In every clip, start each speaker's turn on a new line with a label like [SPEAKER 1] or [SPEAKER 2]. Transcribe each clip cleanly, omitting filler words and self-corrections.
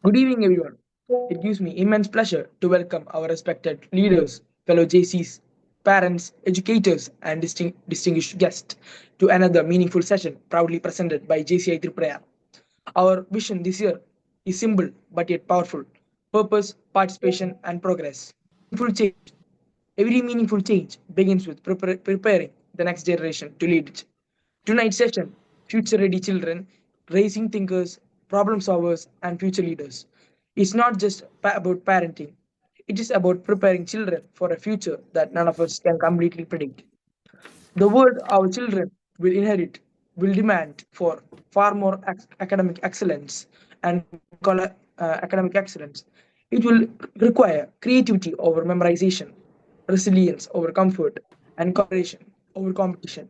[SPEAKER 1] Good evening, everyone. It gives me immense pleasure to welcome our respected leaders, fellow JCs, parents, educators, and distinguished guests to another meaningful session proudly presented by JCI Triprayar. Our vision this year is simple but yet powerful: purpose, participation, and progress. Meaningful change. Every meaningful change begins with preparing the next generation to lead it. Tonight's session: future ready children, raising thinkers, problem solvers, and future leaders. It's not just about parenting, it is about preparing children for a future that none of us can completely predict. The world our children will inherit will demand for far more academic excellence and academic excellence. It will require creativity over memorization, resilience over comfort, and cooperation over competition,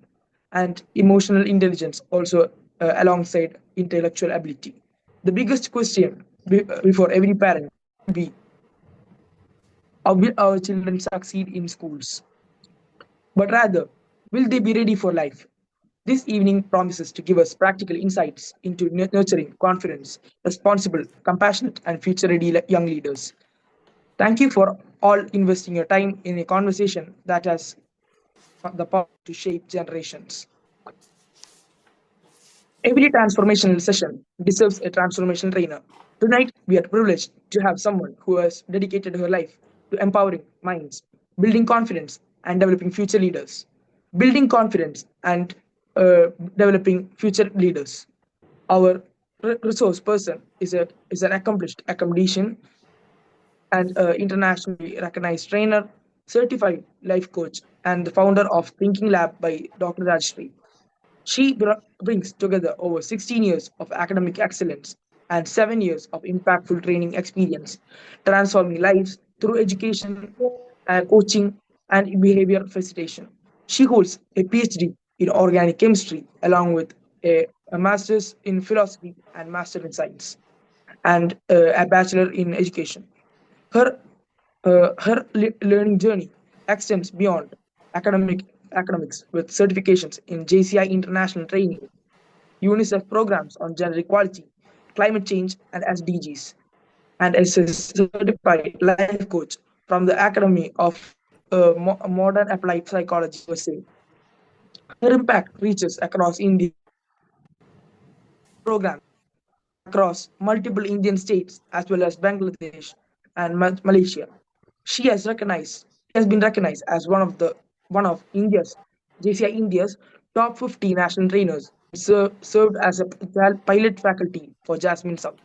[SPEAKER 1] and emotional intelligence also alongside intellectual ability. The biggest question before every parent will be: how will our children succeed in schools? But rather, will they be ready for life? This evening promises to give us practical insights into nurturing confidence, responsible, compassionate, and future ready young leaders. Thank you for all investing your time in a conversation that has the power to shape generations. Every transformational session deserves a transformational trainer. Tonight, we are privileged to have someone who has dedicated her life to empowering minds, building confidence, and developing future leaders. Building confidence and developing future leaders. Our resource person is an accomplished academician and internationally recognized trainer, certified life coach, and the founder of Thinking Lab by Dr. Rajashree. She brings together over 16 years of academic excellence and 7 years of impactful training experience, transforming lives through education, coaching, and behavior facilitation. She holds a PhD in organic chemistry along with a master's in philosophy and master in science and a bachelor in education. Her learning journey extends beyond academics with certifications in JCI International Training, UNICEF programs on gender equality, climate change, and SDGs, and as a certified life coach from the Academy of Modern Applied Psychology, USA. Her impact reaches across India, programs across multiple Indian states as well as Bangladesh and Malaysia. She has been recognized as one of India's JCI India's top 50 national trainers and served as a pilot faculty for Jasmine South,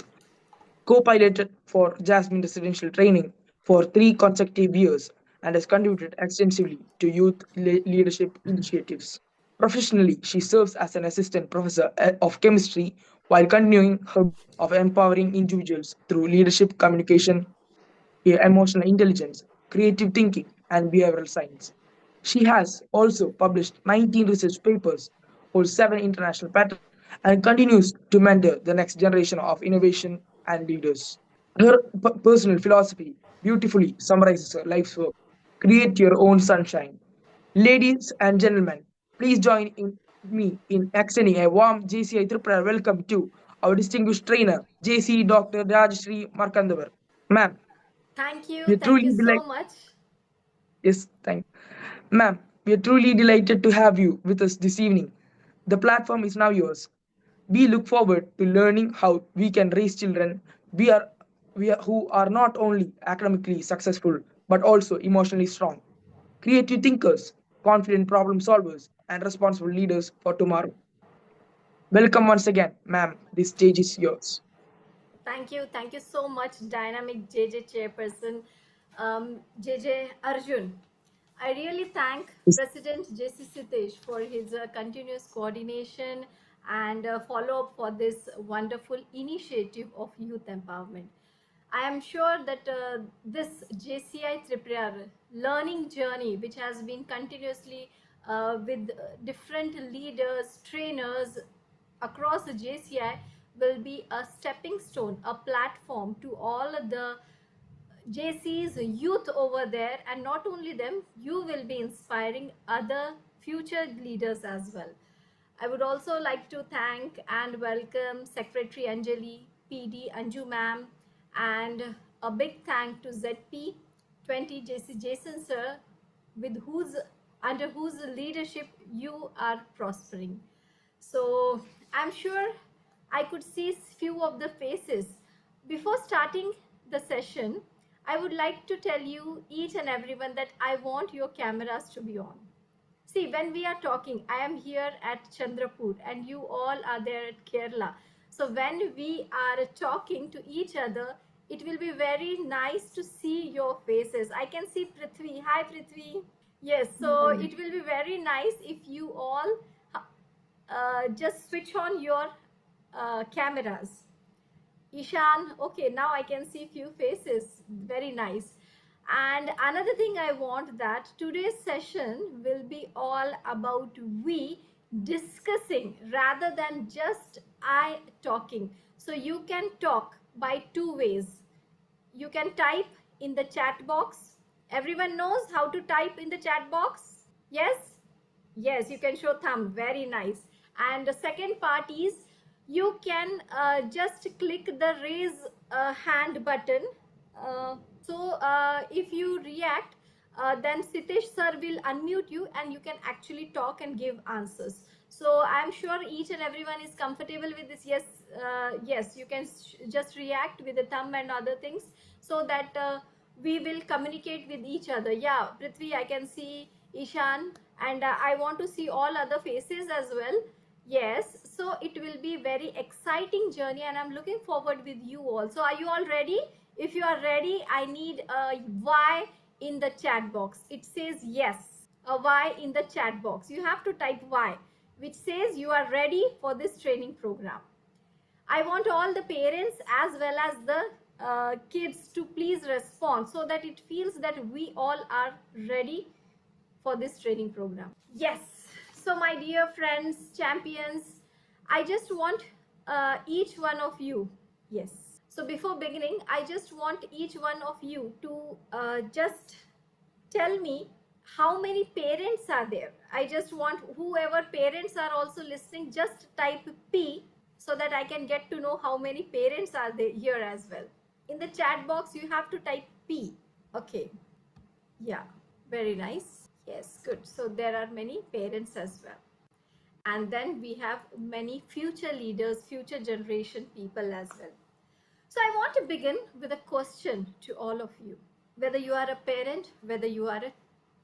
[SPEAKER 1] co-piloted for Jasmine residential training for 3 consecutive years, and has contributed extensively to youth leadership initiatives. Professionally, she serves as an assistant professor of chemistry while continuing her mission of empowering individuals through leadership, communication, emotional intelligence, creative thinking, and behavioral science. She has also published 19 research papers, holds 7 international patents, and continues to mentor the next generation of innovation and leaders. Her personal philosophy beautifully summarizes her life's work: create your own sunshine. Ladies and gentlemen, please join in me in extending a warm JCI Triprayar welcome to our distinguished trainer, JC Dr. Rajashree Markandewar. Ma'am, we are
[SPEAKER 2] Thank
[SPEAKER 1] truly
[SPEAKER 2] you so
[SPEAKER 1] delighted.
[SPEAKER 2] much.
[SPEAKER 1] Yes, thank. Ma'am, we are truly delighted to have you with us this evening. The platform is now yours. We look forward to learning how we can raise children we are, who are not only academically successful but also emotionally strong, creative thinkers, confident problem solvers, and responsible leaders for tomorrow. Welcome once again, ma'am. This stage is yours.
[SPEAKER 2] Thank you so much, dynamic JJ chairperson, JJ Arjun. I really thank President JC Sitesh for his continuous coordination and follow up for this wonderful initiative of youth empowerment. I am sure that this JCI Triprayar learning journey, which has been continuously with different leaders, trainers across the JCI, will be a stepping stone, a platform to all the JC's youth over there, and not only them, you will be inspiring other future leaders as well. I would also like to thank and welcome Secretary Anjali, PD Anju ma'am, And a big thank to ZP 20 JC Jason sir, with under whose leadership you are prospering. So I'm sure I could see few of the faces. Before starting the session, I would like to tell you each and everyone that I want your cameras to be on. See, when we are talking, I am here at Chandrapur and you all are there at Kerala. So when we are talking to each other, it will be very nice to see your faces. I can see Prithvi. Hi, Prithvi. Yes, so it will be very nice if you all just switch on your cameras. Ishan, okay, now I can see few faces. Very nice. And another thing I want that today's session will be all about we discussing rather than just I talking. So you can talk by two ways. You can type in the chat box. Everyone knows how to type in the chat box? Yes? Yes, you can show thumb. Very nice. And the second part is you can just click the raise hand button. If you react, then Sitesh sir will unmute you and you can actually talk and give answers. So I'm sure each and everyone is comfortable with this. Yes, yes, you can just react with the thumb and other things so that we will communicate with each other. Yeah, Prithvi, I can see Ishan, and I want to see all other faces as well. Yes, so it will be very exciting journey and I'm looking forward with you all. So are you all ready? If you are ready, I need a Y in the chat box. It says yes, a Y in the chat box. You have to type Y, which says you are ready for this training program. I want all the parents as well as the kids to please respond so that it feels that we all are ready for this training program. Yes. So my dear friends, champions, I just want each one of you. Yes. So before beginning, I just want each one of you to just tell me how many parents are there. I just want whoever parents are also listening, just type P so that I can get to know how many parents are there here as well. In the chat box, you have to type P. Okay. Yeah, very nice. Yes, good. So there are many parents as well. And then we have many future leaders, future generation people as well. So I want to begin with a question to all of you. Whether you are a parent, whether you are a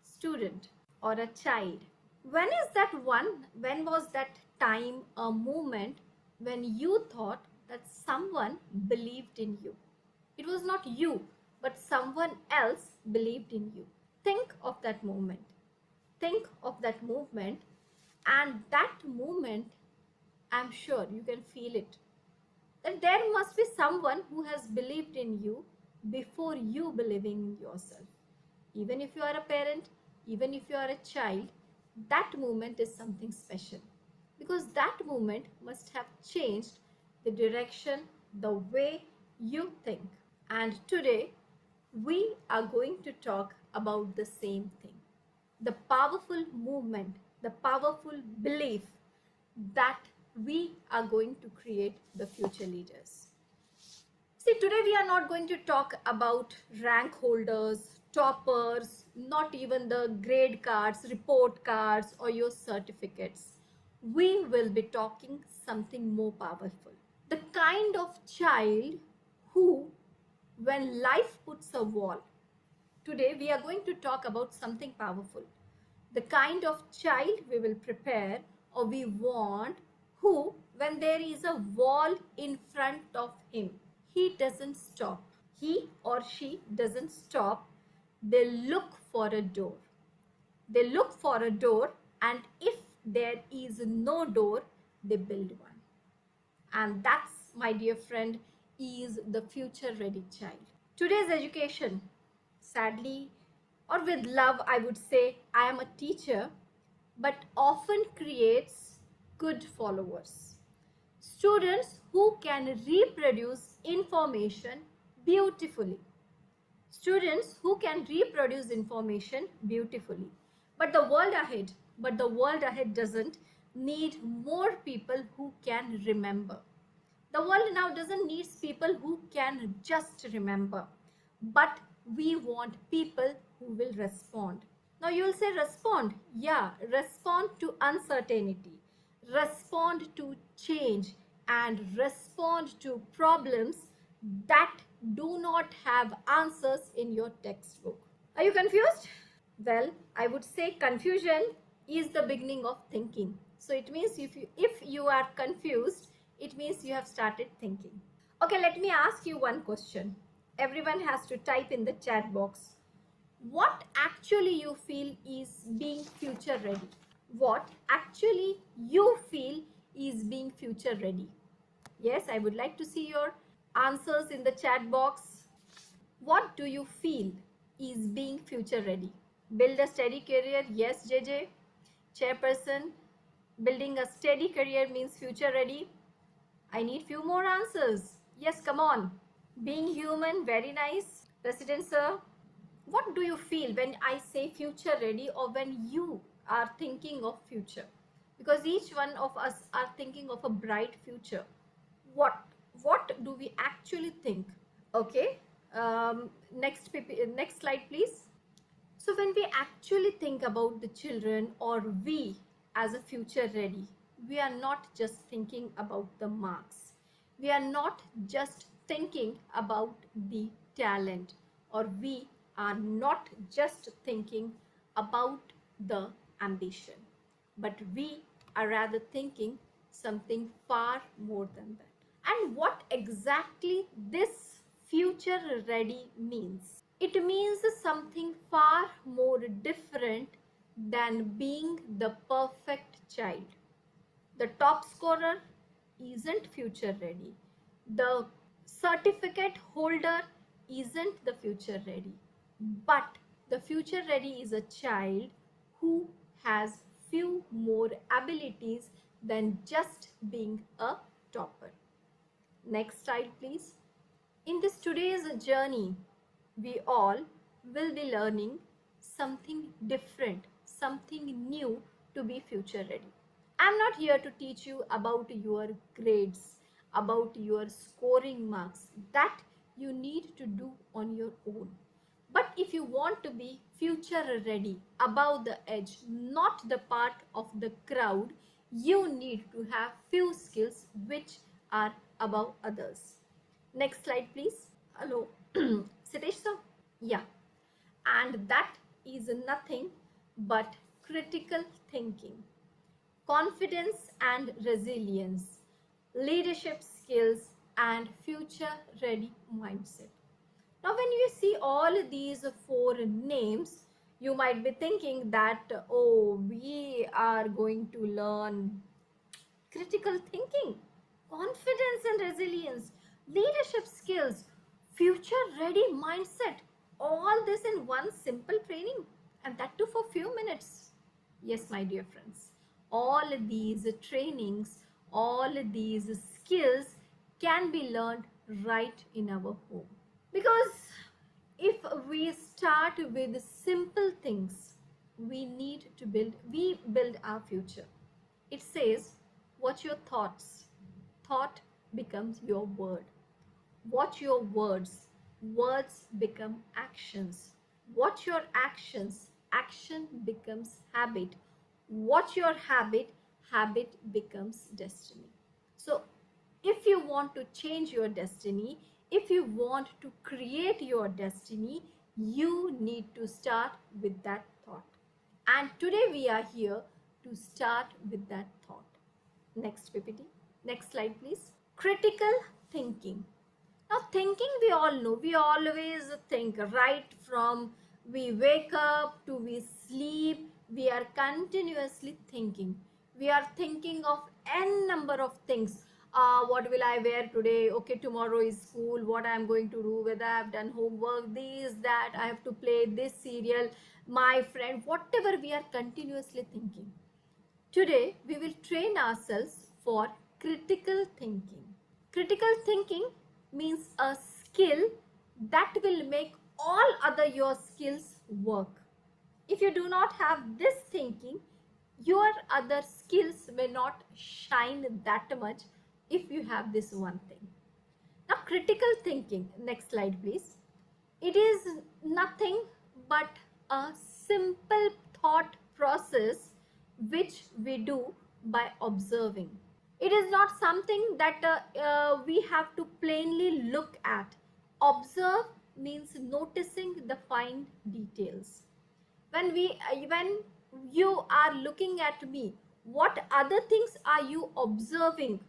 [SPEAKER 2] student or a child, when was that time, a moment when you thought that someone believed in you? It was not you, but someone else believed in you. Think of that moment. Think of that movement, and that moment, I'm sure you can feel it. That there must be someone who has believed in you before you believing in yourself. Even if you are a parent, even if you are a child, that moment is something special because that moment must have changed the direction, the way you think. And today, we are going to talk about the same thing. The powerful movement, the powerful belief that we are going to create the future leaders. See, today we are not going to talk about rank holders, toppers, not even the grade cards, report cards, or your certificates. We will be talking something more powerful. The kind of child who, when life puts a wall, today we are going to talk about something powerful. The kind of child we will prepare or we want who, when there is a wall in front of him, he doesn't stop. He or she doesn't stop. They look for a door. They look for a door, and if there is no door, they build one. And that's, my dear friend, is the future ready child. Today's education, sadly, or with love, I would say, I am a teacher, but often creates good followers. Students who can reproduce information beautifully. Students who can reproduce information beautifully. But the world ahead doesn't need more people who can remember. The world now doesn't need people who can just remember, but we want people who will respond. Now you'll say respond. Yeah, respond to uncertainty, respond to change, and respond to problems that do not have answers in your textbook. Are you confused? Well, I would say confusion is the beginning of thinking. So it means if you are confused, it means you have started thinking. Okay, let me ask you one question. Everyone has to type in the chat box. What actually you feel is being future ready? What actually you feel is being future ready? Yes, I would like to see your answers in the chat box. What do you feel is being future ready? Build a steady career. Yes, JJ. Chairperson, building a steady career means future ready. I need few more answers. Yes, come on. Being human, very nice. President sir, what do you feel when I say future ready or when you are thinking of future? Because each one of us are thinking of a bright future. What what do we actually think? Okay. Next slide, please. So when we actually think about the children or we as a future ready, we are not just thinking about the marks. We are not just thinking about the talent, or we are not just thinking about the ambition, but we are rather thinking something far more than that. And what exactly this future ready means? It means something far more different than being the perfect child. The top scorer isn't future ready. The certificate holder isn't the future ready. But the future ready is a child who has few more abilities than just being a topper. Next slide, please. In this today's journey, we all will be learning something different, something new to be future ready. I'm not here to teach you about your grades, about your scoring marks that you need to do on your own. But if you want to be future ready, above the edge, not the part of the crowd, you need to have few skills which are above others. Next slide, please. Hello, Sitesh sir. Yeah, and that is nothing but critical thinking, confidence and resilience, leadership skills, and future ready mindset. Now, when you see all these four names, you might be thinking that, oh, we are going to learn critical thinking, confidence and resilience, leadership skills, future ready mindset, all this in one simple training, and that too for few minutes. Yes, my dear friends, all these trainings, all these skills can be learned right in our home. Because if we start with simple things, we build our future. It says, watch your thoughts. Thought becomes your word. Watch your words. Words become actions. Watch your actions. Action becomes habit. Watch your habit. Habit becomes destiny. So, if you want to change your destiny, if you want to create your destiny, you need to start with that thought. And today we are here to start with that thought. Next PPT. Next slide, please. Critical thinking. Now, thinking, we all know, we always think right from we wake up to we sleep, we are continuously thinking. We are thinking of n number of things. What will I wear today? Okay, tomorrow is school. What I am going to do? Whether I have done homework, this, that, I have to play this serial, my friend, whatever we are continuously thinking. Today, we will train ourselves for critical thinking. Critical thinking means a skill that will make all other your skills work. If you do not have this thinking, your other skills may not shine that much if you have this one thing. Now, critical thinking, next slide please. It is nothing but a simple thought process which we do by observing. It is not something that we have to plainly look at. Observe means noticing the fine details. When you are looking at me, what other things are you observing?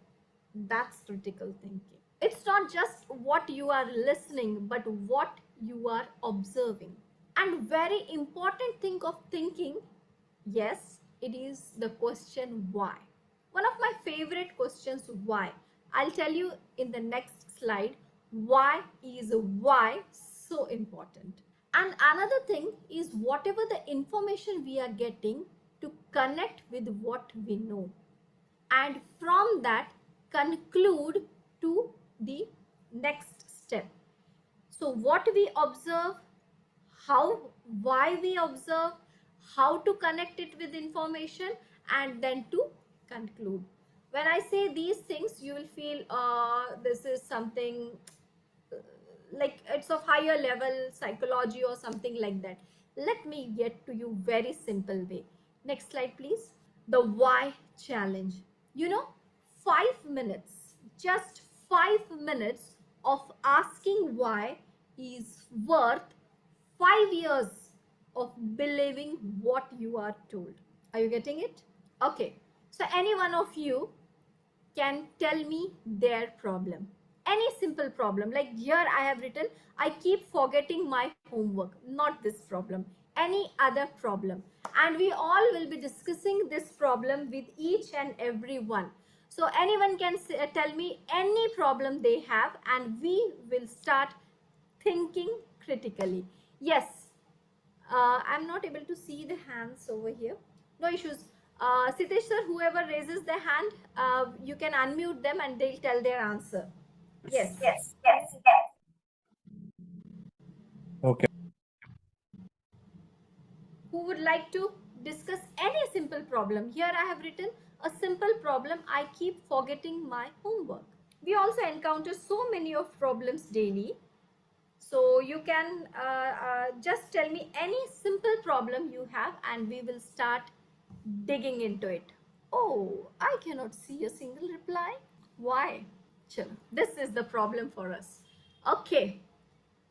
[SPEAKER 2] That's critical thinking. It's not just what you are listening, but what you are observing. And very important thing of thinking, yes, it is the question why. One of my favorite questions, why. I'll tell you in the next slide why is why so important. And another thing is whatever the information we are getting, to connect with what we know, and from that conclude to the next step. So what we observe, how, why we observe, how to connect it with information, and then to conclude. When I say these things, you will feel this is something like it's of higher level psychology or something like that. Let me get to you very simple way. Next slide please. The why challenge. You know, 5 minutes, just 5 minutes of asking why is worth 5 years of believing what you are told. Are you getting it? Okay, so any one of you can tell me their problem. Any simple problem. Like here I have written, I keep forgetting my homework. Not this problem. Any other problem. And we all will be discussing this problem with each and every one. So anyone can tell me any problem they have, and we will start thinking critically. Yes, I'm not able to see the hands over here. No issues. Sitesh sir, whoever raises their hand, you can unmute them and they'll tell their answer. Yes.
[SPEAKER 3] Okay.
[SPEAKER 2] Who would like to discuss any simple problem? Here I have written a simple problem. I keep forgetting my homework. We also encounter so many of problems daily. So you can just tell me any simple problem you have and we will start digging into it. Oh, I cannot see a single reply. Why? Chalo, this is the problem for us. Okay,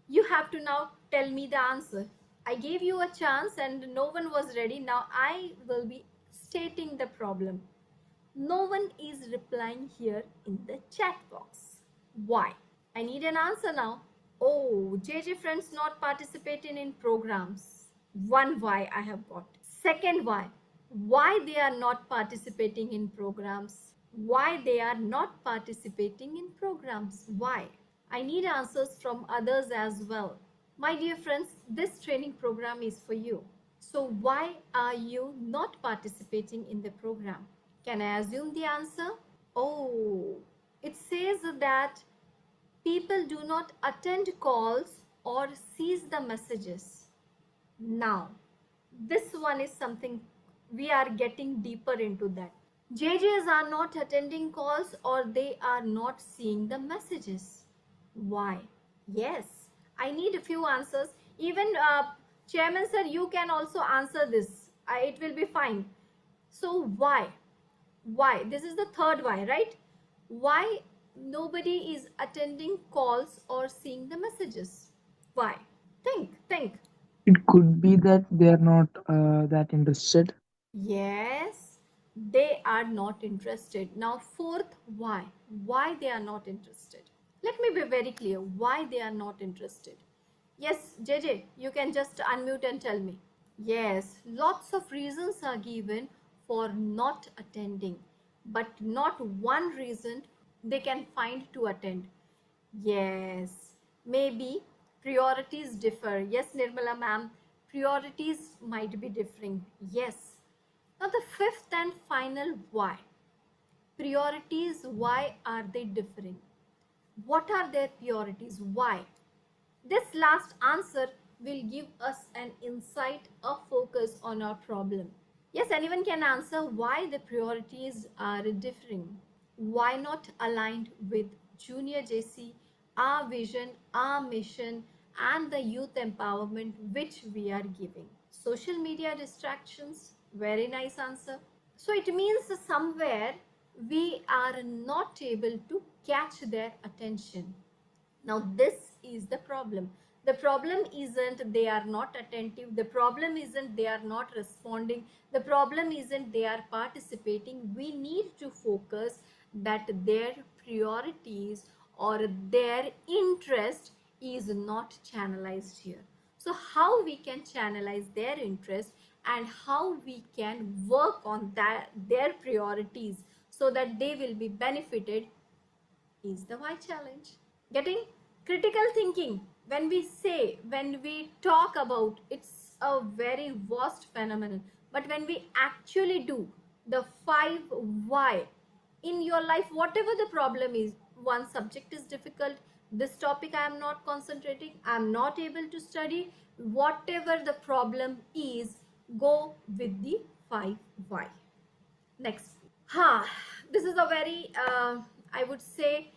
[SPEAKER 2] you have to now tell me the answer. I gave you a chance and no one was ready. Now I will be stating the problem. No one is replying here in the chat box. Why? I need an answer now. Oh, JJ friends not participating in programs. One why I have got. Second why. Why they are not participating in programs? Why they are not participating in programs? Why? I need answers from others as well. My dear friends, this training program is for you. So why are you not participating in the program? Can I assume the answer? Oh, it says that people do not attend calls or sees the messages. Now, this one is something we are getting deeper into that. JJs are not attending calls or they are not seeing the messages. Why? Yes, I need a few answers. Even Chairman sir, you can also answer this. It will be fine. So why? Why? This is the third why, right? Why nobody is attending calls or seeing the messages? Why? Think.
[SPEAKER 1] It could be that they are not that interested.
[SPEAKER 2] Yes, they are not interested. Now, fourth, why? Why they are not interested? Let me be very clear why they are not interested. Yes, JJ, you can just unmute and tell me. Yes, lots of reasons are given for not attending, but not one reason they can find to attend. Yes, maybe priorities differ. Yes, Nirmala ma'am, priorities might be differing. Yes. Now, the fifth and final why. Priorities, why are they differing? What are their priorities? Why? This last answer will give us an insight, a focus on our problem. Yes, anyone can answer why the priorities are differing. Why not aligned with Junior JC, our vision, our mission, and the youth empowerment which we are giving? Social media distractions, very nice answer. So it means somewhere we are not able to catch their attention. Now, this is the problem. The problem isn't they are not attentive. The problem isn't they are not responding. The problem isn't they are participating. We need to focus that their priorities or their interest is not channelized here. So, how we can channelize their interest and how we can work on their priorities so that they will be benefited is the why challenge. Getting critical thinking, when we talk about, it's a very vast phenomenon, but when we actually do the 5 why in your life, whatever the problem is, one subject is difficult, this topic I am not concentrating, I am not able to study, whatever the problem is, go with the 5 why. Next. This is a very, I would say,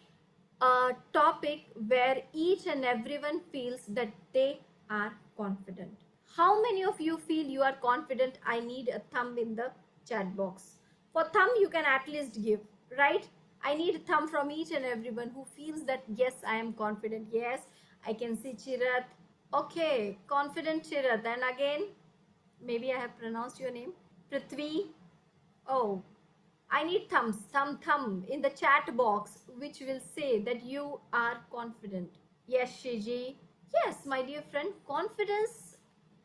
[SPEAKER 2] a topic where each and everyone feels that they are confident. How many of you feel you are confident? I need a thumb in the chat box. For thumb, you can at least give, right? I need a thumb from each and everyone who feels that, yes, I am confident. Yes, I can see Chirat. Okay, confident Chirat. And again, maybe I have pronounced your name. Prithvi. Oh, I need thumbs, thumb in the chat box, which will say that you are confident. Yes, Shiji. Yes, my dear friend, confidence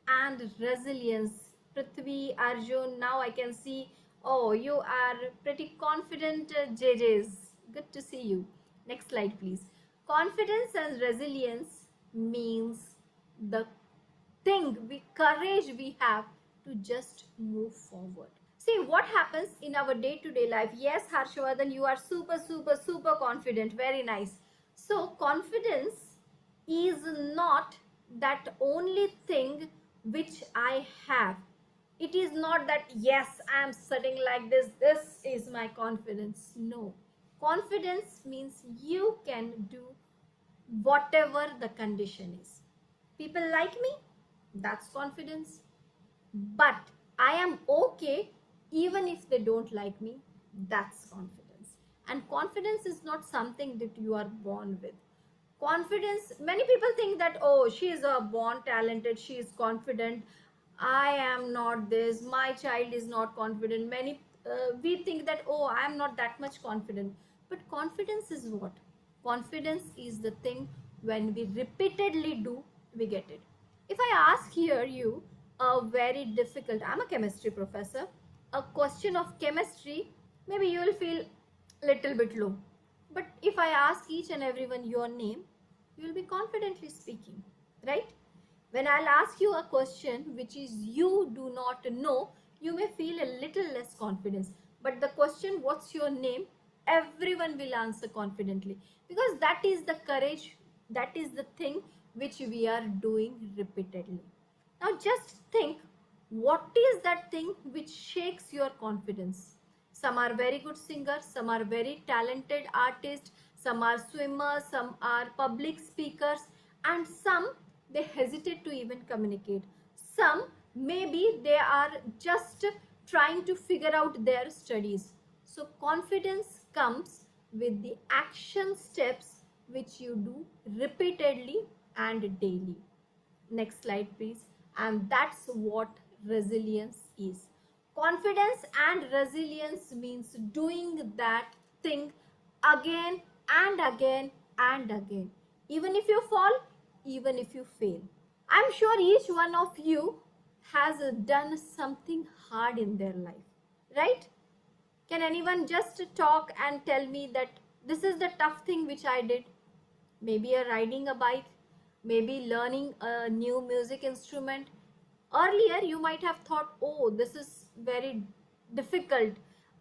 [SPEAKER 2] and resilience. Prithvi, Arjun, now I can see, oh, you are pretty confident, JJs. Good to see you. Next slide, please. Confidence and resilience means the courage we have to just move forward. See what happens in our day-to-day life. Yes, Harshvardhan, you are super confident. Very nice. So confidence is not that only thing which I have. It is not that, yes, I am sitting like this is my confidence. No. Confidence means you can do whatever the condition is. People like me, that's confidence. But I am okay even if they don't like me, that's confidence. And confidence is not something that you are born with. Confidence, many people think that, oh, she is a born talented, she is confident, I am not this, my child is not confident. Many we think that, oh, I am not that much confident. But confidence is what? Confidence is the thing when we repeatedly do, we get it. If I ask here you a very difficult, I'm a chemistry professor, a question of chemistry, maybe you will feel little bit low. But if I ask each and everyone your name, you will be confidently speaking, right? When I'll ask you a question which is you do not know, you may feel a little less confidence. But the question, what's your name? Everyone will answer confidently, because that is the courage, that is the thing which we are doing repeatedly. Now just think, what is that thing which shakes your confidence? Some are very good singers, some are very talented artists, some are swimmers, some are public speakers, and some they hesitate to even communicate. Some maybe they are just trying to figure out their studies. So confidence comes with the action steps which you do repeatedly and daily. Next slide, please. And that's what resilience is. Confidence and resilience means doing that thing again and again and again. Even if you fall, even if you fail. I'm sure each one of you has done something hard in their life, right? Can anyone just talk and tell me that this is the tough thing which I did? Maybe riding a bike, maybe learning a new music instrument. Earlier, you might have thought, oh, this is very difficult,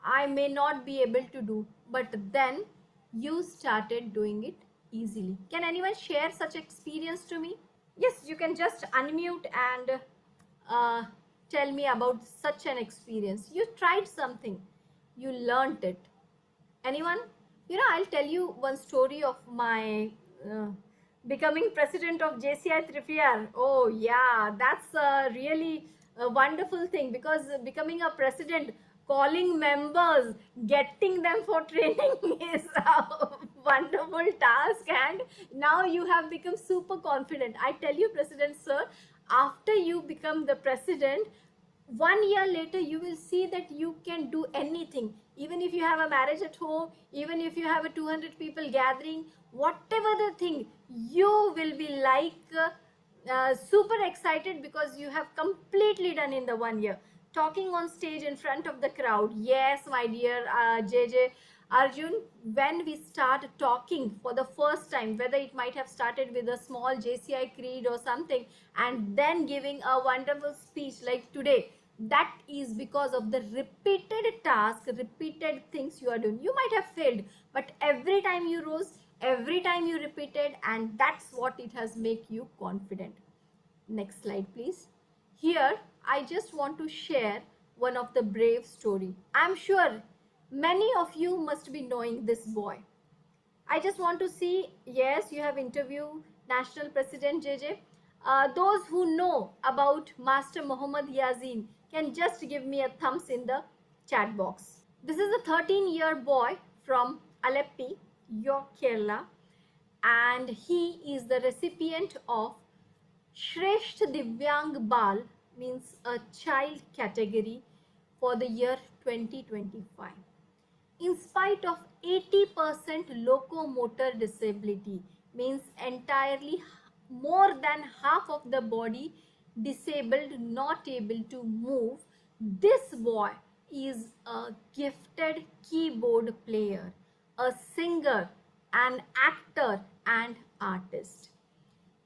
[SPEAKER 2] I may not be able to do. But then you started doing it easily. Can anyone share such experience to me? Yes, you can just unmute and uh, tell me about such an experience. You tried something, you learned it, Anyone? I'll tell you one story of my uh, becoming president of JCI Triprayar. Oh, yeah, that's a really a wonderful thing, because becoming a president, calling members, getting them for training is a wonderful task. And now you have become super confident. I tell you, President Sir, after you become the president, 1 year later you will see that you can do anything. Even if you have a marriage at home, even if you have a 200 people gathering, whatever the thing, you will be like super excited, because you have completely done in the 1 year. Talking on stage in front of the crowd, yes, my dear JJ Arjun, when we start talking for the first time, whether it might have started with a small JCI creed or something, and then giving a wonderful speech like today, that is because of the repeated task, repeated things you are doing. You might have failed, but every time you rose, every time you repeated, and that's what it has make you confident. Next slide, please. Here, I just want to share one of the brave story. I'm sure many of you must be knowing this boy. I just want to see, yes, you have interviewed National President JJ. Those who know about Master Muhammad Yazin can just give me a thumbs in the chat box. This is a 13-year boy from Aleppi, York, Kerala, and he is the recipient of Shresht Divyang Bal, means a child category, for the year 2025. In spite of 80% locomotor disability, means entirely more than half of the body disabled, not able to move, this boy is a gifted keyboard player, a singer, an actor, and artist.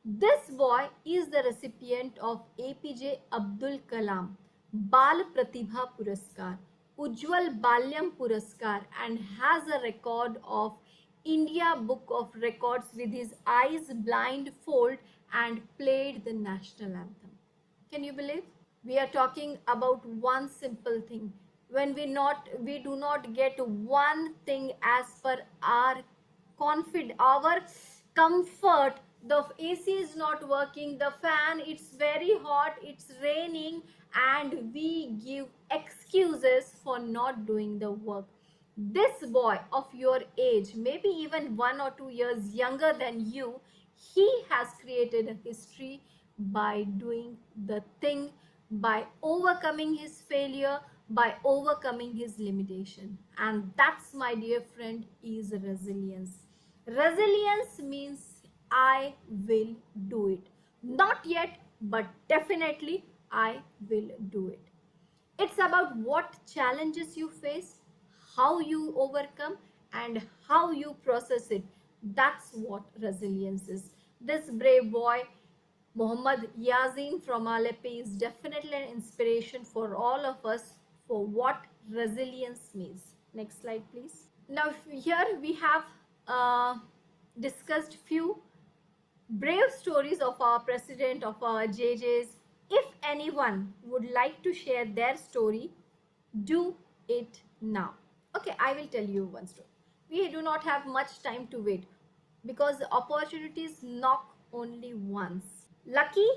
[SPEAKER 2] This boy is the recipient of APJ Abdul Kalam Bal Pratibha Puraskar, Ujjwal Balyam Puraskar, and has a record of India Book of Records with his eyes blindfold and played the national anthem. Can you believe? We are talking about one simple thing. When we do not get one thing as per our our comfort, the AC is not working, the fan, it's very hot, it's raining, and we give excuses for not doing the work. This boy of your age, maybe even 1 or 2 years younger than you, he has created a history by doing the thing, by overcoming his failure, by overcoming his limitation. And that's, my dear friend, is resilience. Resilience means I will do it. Not yet, but definitely I will do it. It's about what challenges you face, how you overcome, and how you process it. That's what resilience is. This brave boy, Muhammad Yazin from Aleppo, is definitely an inspiration for all of us for what resilience means. Next slide, please. Now, here we have discussed few brave stories of our president, of our JJs. If anyone would like to share their story, do it now. Okay, I will tell you one story. We do not have much time to wait, because the opportunities knock only once. Lucky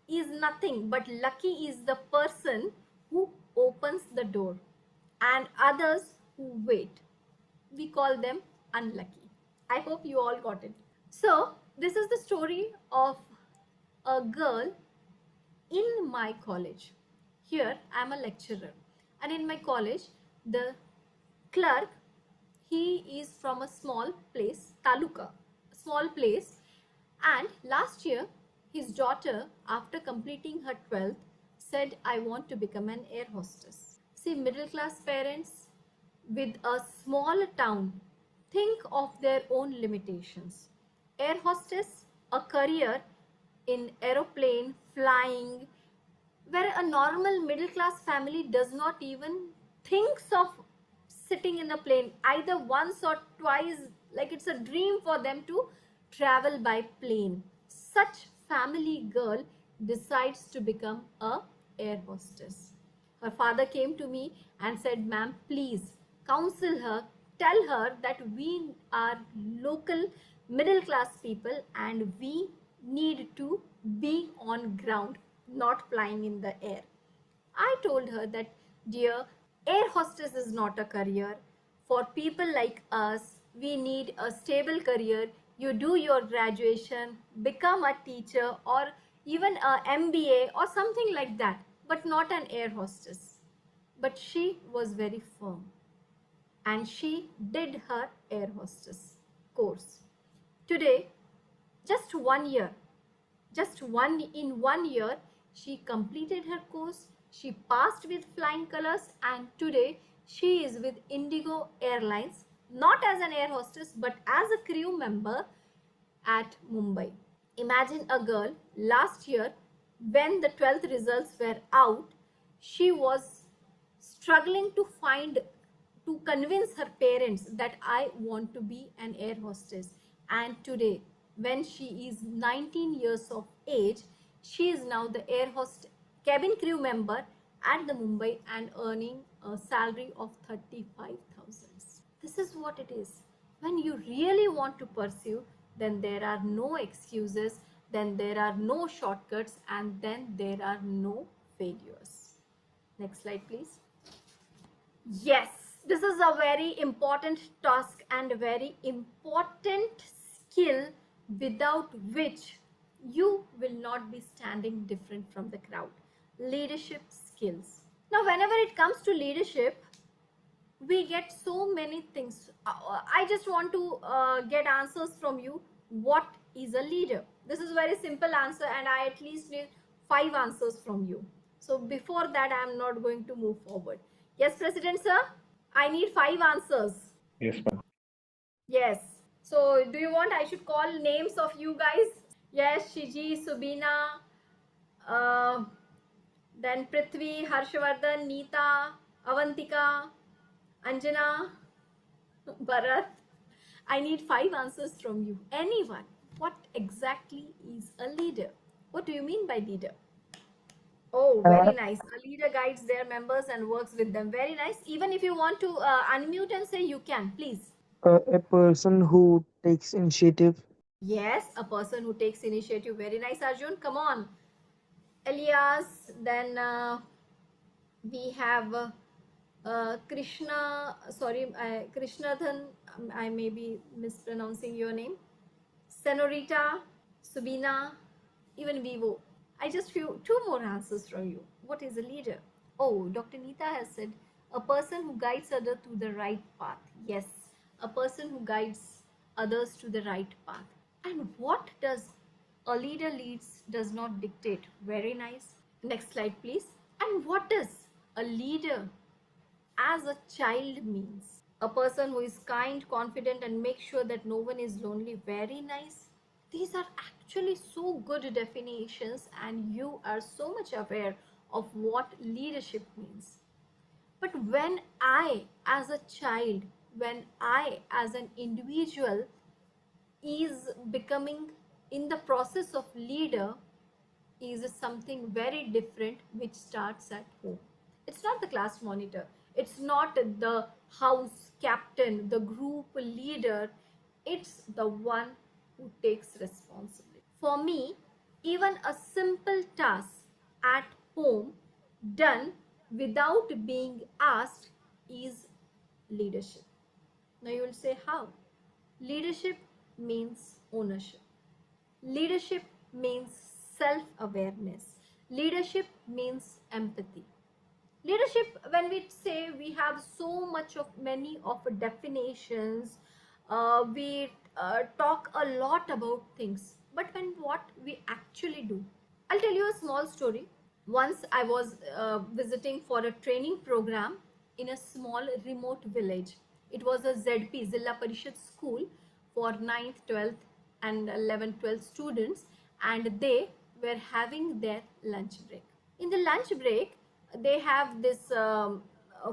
[SPEAKER 2] is nothing, but lucky is the person who opens the door, and others who wait. We call them unlucky. I hope you all got it. So, this is the story of a girl in my college. Here, I am a lecturer, and in my college, the clerk, he is from a small place, Taluka, a small place, and last year, his daughter, after completing her 12th, said, I want to become an air hostess. See, middle class parents with a small town think of their own limitations. Air hostess, a career in aeroplane, flying, where a normal middle class family does not even thinks of sitting in a plane either once or twice, like it's a dream for them to travel by plane. Such family girl decides to become a air hostess. Her father came to me and said, ma'am, please counsel her, tell her that we are local middle class people and we need to be on ground, not flying in the air. I told her that, dear, air hostess is not a career. For people like us, we need a stable career. You do your graduation, become a teacher, or even a MBA or something like that, but not an air hostess. But she was very firm and she did her air hostess course. Today, just 1 year, just one in 1 year, she completed her course, she passed with flying colors, and today she is with Indigo Airlines, not as an air hostess but as a crew member at Mumbai. Imagine a girl last year when the 12th results were out, she was struggling to convince her parents that I want to be an air hostess. And today, when she is 19 years of age, she is now the air host cabin crew member at the Mumbai and earning a salary of 35,000. This is what it is. When you really want to pursue, then there are no excuses, then there are no shortcuts, and then there are no failures. Next slide, please. Yes, this is a very important task and a very important skill without which you will not be standing different from the crowd. Leadership skills. Now, whenever it comes to leadership, we get so many things. I just want to get answers from you. What is a leader? This is a very simple answer, and I at least need 5 answers from you. So before that, I am not going to move forward. Yes, President sir, I need 5 answers.
[SPEAKER 3] Yes, ma'am.
[SPEAKER 2] Yes. So do you want I should call names of you guys? Yes, Shiji, Subina, uh, then Prithvi, Harshvardhan, Neeta, Avantika, Anjana, Bharat. I need 5 answers from you. Anyone. What exactly is a leader? What do you mean by leader? Oh, very nice. A leader guides their members and works with them. Very nice. Even if you want to unmute and say, you can, please.
[SPEAKER 1] A person who takes initiative.
[SPEAKER 2] Yes, a person who takes initiative. Very nice, Arjun. Come on. Elias, then we have Krishna, sorry, Krishnadhan, I may be mispronouncing your name. Senorita, Subina, even Vivo. I just feel 2 more answers from you. What is a leader? Oh, Dr. Neeta has said, a person who guides others to the right path. Yes, a person who guides others to the right path. And what does a leader leads does not dictate? Very nice. Next slide, please. And what does a leader as a child means? A person who is kind, confident, and makes sure that no one is lonely. Very nice. These are actually so good definitions, and you are so much aware of what leadership means. But when I, as a child, when I, as an individual, is becoming in the process of leader, is something very different which starts at home. It's not the class monitor, it's not the house captain, the group leader, it's the one who takes responsibility. For me, even a simple task at home done without being asked is leadership. Now you will say, how? Leadership means ownership. Leadership means self-awareness. Leadership means empathy. Leadership, when we say, we have so much of many of definitions, we talk a lot about things, but when what we actually do. I'll tell you a small story. Once I was visiting for a training program in a small remote village. It was a ZP, Zilla Parishad school, for 9th, 12th and 11th, 12th students, and they were having their lunch break. In the lunch break, they have this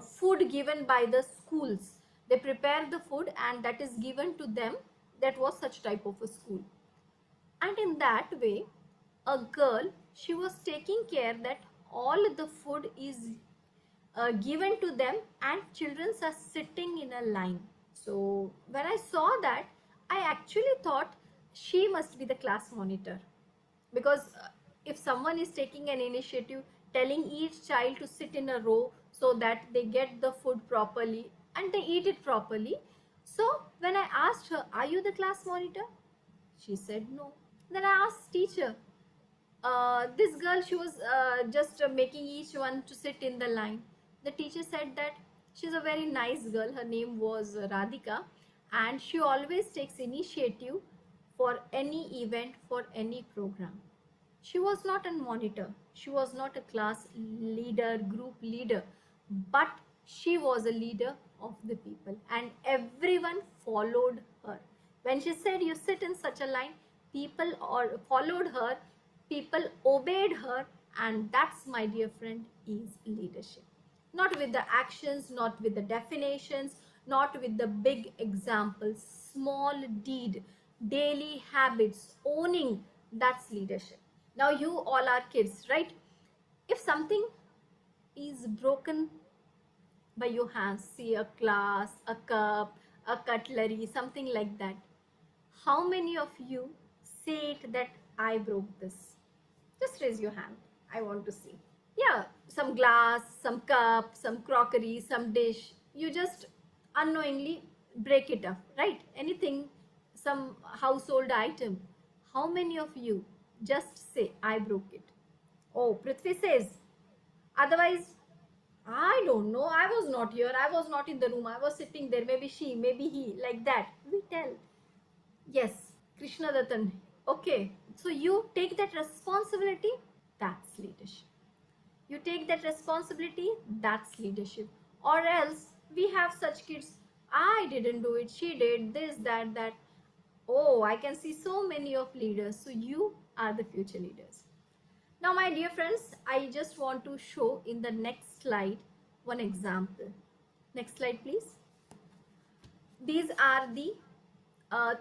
[SPEAKER 2] food given by the schools. They prepare the food and that is given to them. That was such type of a school. And in that way, a girl, she was taking care that all the food is given to them and children are sitting in a line. So when I saw that, I actually thought she must be the class monitor, because if someone is taking an initiative, telling each child to sit in a row so that they get the food properly and they eat it properly. So when I asked her, are you the class monitor? She said no. Then I asked teacher, this girl, she was just making each one to sit in the line. The teacher said that she's a very nice girl, her name was Radhika, and she always takes initiative for any event, for any program. She was not a monitor, she was not a class leader, group leader, but she was a leader of the people, and everyone followed her. When she said, you sit in such a line, people or followed her, people obeyed her, and that's, my dear friend, is leadership. Not with the actions, not with the definitions, not with the big examples, small deed, daily habits, owning, that's leadership. Now you all are kids, right? If something is broken by your hands, see a glass, a cup, a cutlery, something like that, how many of you say it that I broke this? Just raise your hand, I want to see. Yeah, some glass, some cup, some crockery, some dish, you just unknowingly break it up, right? Anything, some household item. How many of you just say, I broke it? Oh, Prithvi says. Otherwise, I don't know, I was not here, I was not in the room, I was sitting there, maybe she, maybe he, like that we tell. Yes, Krishna Datan. Okay, so you take that responsibility, that's leadership. You take that responsibility, that's leadership. Or else we have such kids, I didn't do it, she did this, that. Oh, I can see so many of leaders. So you are the future leaders. Now, my dear friends, I just want to show in the next slide one example. Next slide, please. These are the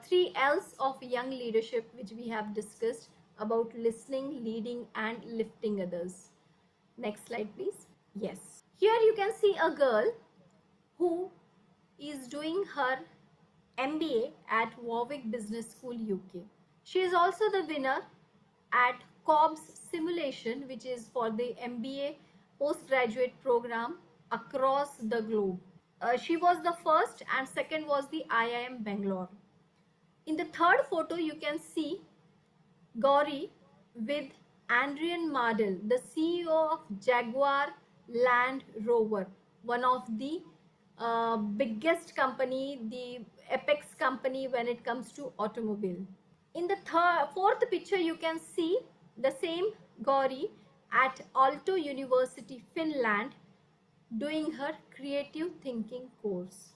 [SPEAKER 2] three L's of young leadership, which we have discussed about listening, leading, and lifting others. Next slide, please. Yes. Here you can see a girl who is doing her MBA at Warwick Business School, UK. She is also the winner at COBS simulation, which is for the MBA postgraduate program across the globe. She was the first, and second was the IIM Bangalore. In the third photo, you can see Gauri with Adrian Mardell, the CEO of Jaguar Land Rover, one of the biggest company, the apex company when it comes to automobile. In the fourth picture, you can see the same Gauri at Aalto University, Finland, doing her creative thinking course.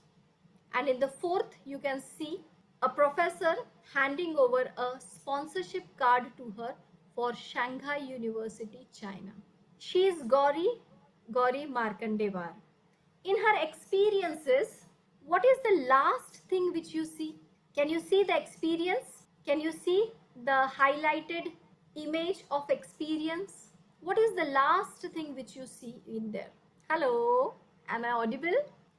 [SPEAKER 2] And in the fourth, you can see a professor handing over a sponsorship card to her for Shanghai University, China. She is Gauri Markandewar. In her experiences, what is the last thing which you see? Can you see the experience? Can you see the highlighted image of experience? What is the last thing which you see in there? Hello, am I audible?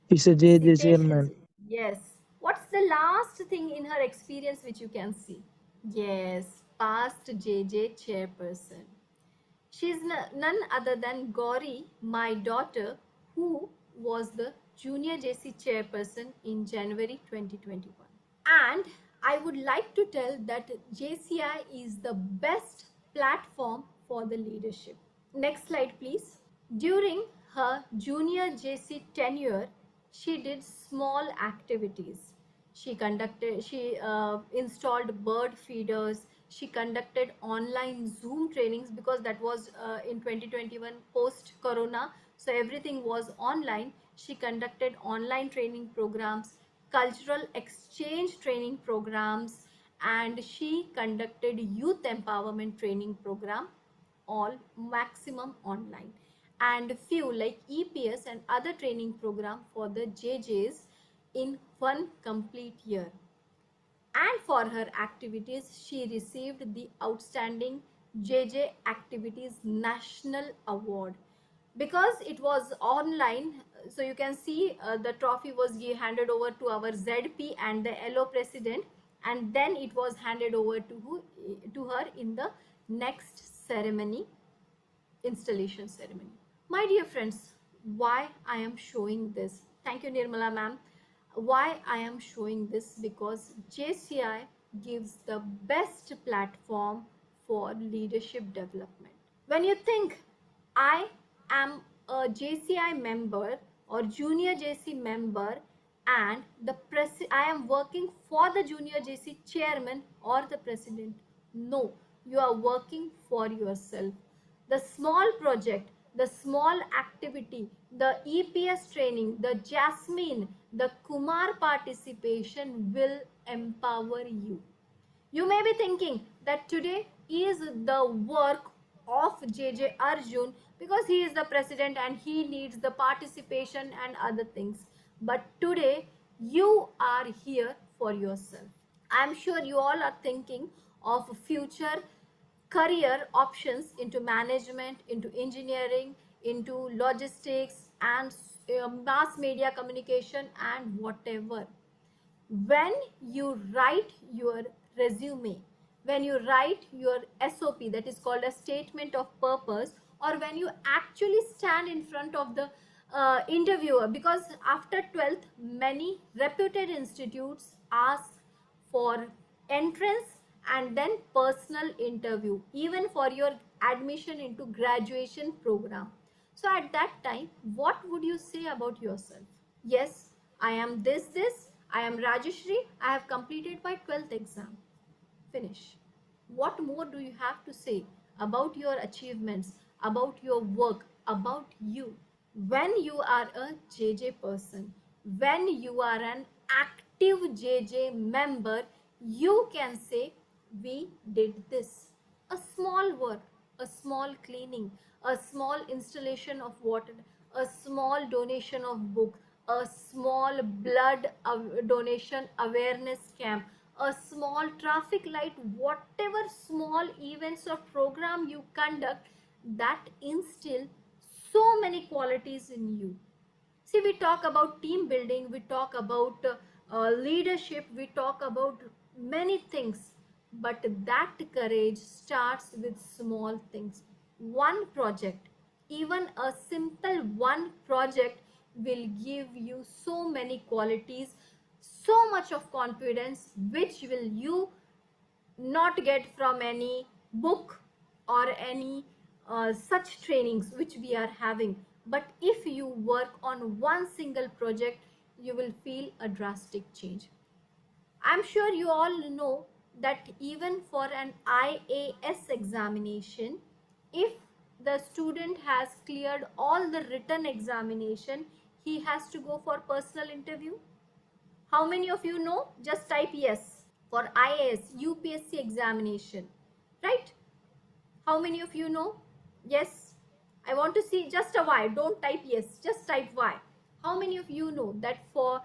[SPEAKER 1] It's a JJ
[SPEAKER 2] Sitesh
[SPEAKER 1] chairman.
[SPEAKER 2] is, yes. What's the last thing in her experience which you can see? Yes, past JJ chairperson. She's none other than Gauri, my daughter, who was the junior JC chairperson in January 2021. And I would like to tell that JCI is the best platform for the leadership. Next slide, please. During her junior JC tenure, she did small activities. She installed bird feeders. She conducted online Zoom trainings, because that was in 2021 post Corona. So everything was online. She conducted online training programs, cultural exchange training programs, and she conducted youth empowerment training program, all maximum online, and few like EPS and other training program for the JJs in one complete year. And for her activities, she received the Outstanding JJ Activities National Award. because it was online. So you can see the trophy was handed over to our ZP and the LO president, and then it was handed over to her in the next ceremony, installation ceremony. My dear friends, why I am showing this? Thank you, Nirmala ma'am. Why I am showing this? Because JCI gives the best platform for leadership development. When you think I am a JCI member or junior JC member, and I am working for the junior JC chairman or the president, no, you are working for yourself. The small project, the small activity, the EPS training, the Jasmine, the Kumar participation will empower you. You may be thinking that today is the work of JJ Arjun because he is the president and he needs the participation and other things. But today you are here for yourself. I'm sure you all are thinking of future career options into management, into engineering, into logistics, and mass media communication, and whatever. When you write your resume, when you write your SOP, that is called a statement of purpose, or when you actually stand in front of the interviewer, because after 12th many reputed institutes ask for entrance and then personal interview, even for your admission into graduation program. So at that time, what would you say about yourself? Yes, I am this. I am Rajashree. I have completed my 12th exam. Finish. What more do you have to say about your achievements, about your work, about you? When you are a JJ person, when you are an active JJ member, you can say, we did this. A small work, a small cleaning, a small installation of water, a small donation of book, a small blood donation awareness camp, a small traffic light, whatever small events or program you conduct, that instill so many qualities in you. See, we talk about team building, we talk about leadership, we talk about many things, but that courage starts with small things. One project, even a simple one project, will give you so many qualities, so much of confidence, which will you not get from any book or any such trainings which we are having. But if you work on one single project, you will feel a drastic change. I'm sure you all know that even for an IAS examination, if the student has cleared all the written examination, he has to go for personal interview. How many of you know? Just type yes for IAS UPSC examination, right? How many of you know? Yes. I want to see just a Y. Don't type yes, just type Y. How many of you know that for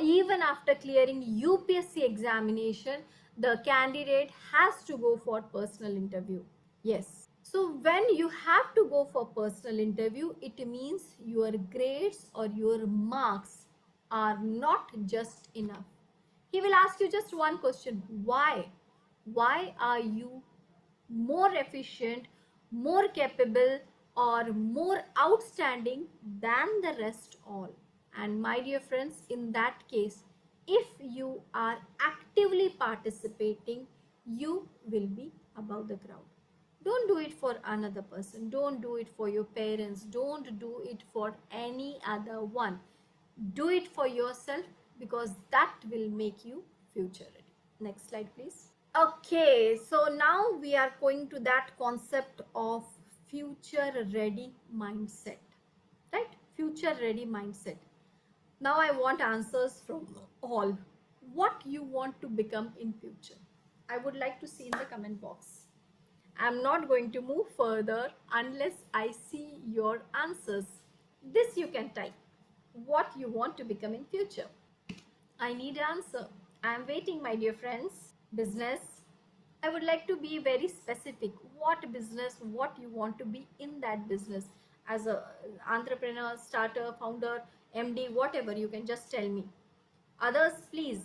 [SPEAKER 2] even after clearing UPSC examination, the candidate has to go for personal interview? Yes. So when you have to go for personal interview, it means your grades or your marks are not just enough. He will ask you just one question: why? Why are you more efficient, more capable, or more outstanding than the rest all? And my dear friends, in that case, if you are actively participating, you will be above the crowd. Don't do it for another person. Don't do it for your parents. Don't do it for any other one. Do it for yourself, because that will make you future ready. Next slide, please. Okay, so now we are going to that concept of future ready mindset, right? Future ready mindset. Now I want answers from all. What you want to become in future? I would like to see in the comment box. I'm not going to move further unless I see your answers. This you can type. What you want to become in future? I need an answer. I'm waiting, my dear friends. Business. I would like to be very specific. What business, what you want to be in that business. as a entrepreneur, starter, founder, MD, whatever, you can just tell me. Others, please,